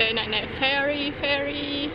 kita nak naik ferry.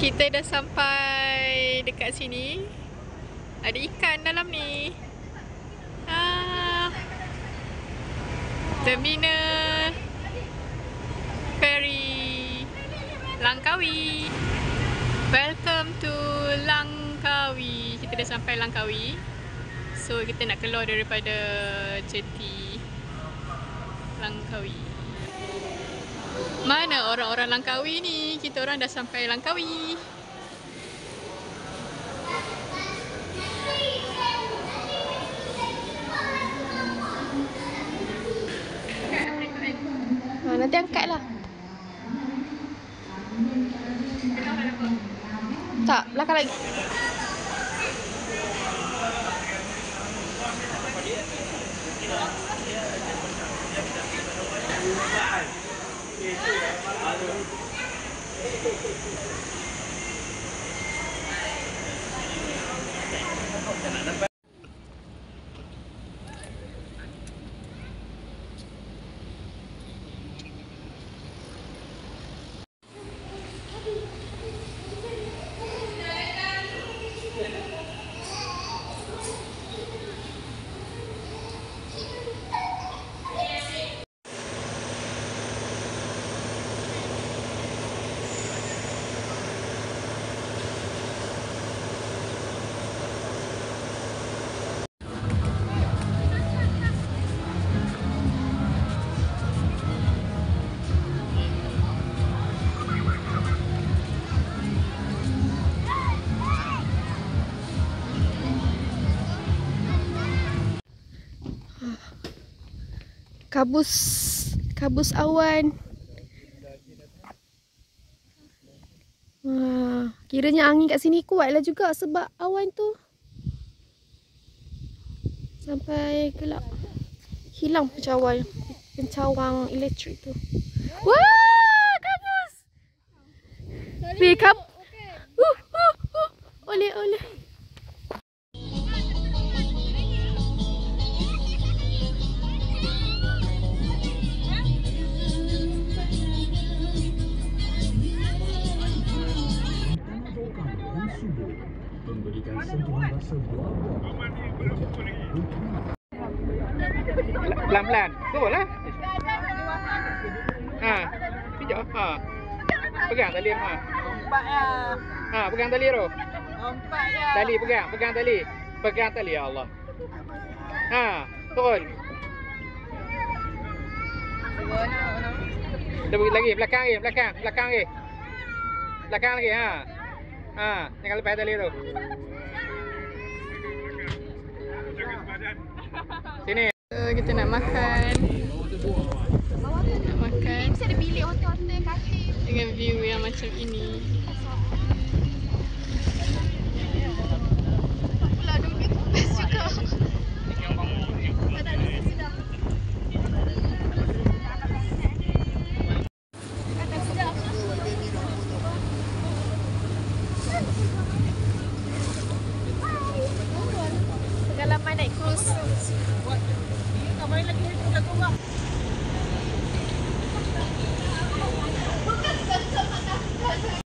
Kita dah sampai dekat sini. Ada ikan dalam ni. Terminal ferry Langkawi. Welcome to Langkawi. Kita dah sampai Langkawi. So kita nak keluar daripada jeti Langkawi. Mana orang-orang Langkawi ni? Kita orang dah sampai Langkawi. Nanti angkatlah. Tak, belakang lagi. Kabus awan. Kiranya angin kat sini kuatlah juga sebab awan tu sampai gelap. Hilang pencawang elektrik tu. Wah, kabus. Oleh. Pelan-pelan. Betul lah. Pijak. Pegang tali ha. Empat ya. Pegang tali tu. Empat ya. Tali pegang tali. Pegang tali ya Allah. Turun. Lagi belakang lagi. Belakang lagi jangan lepas tali tu. Sini. Kita nak makan. Mesti ada bilik hotel-hotel katil dengan view yang macam ini. Pula duduk best juga. Tak ada sedap. Pengalaman naik cruise. Main lagi kita keluar.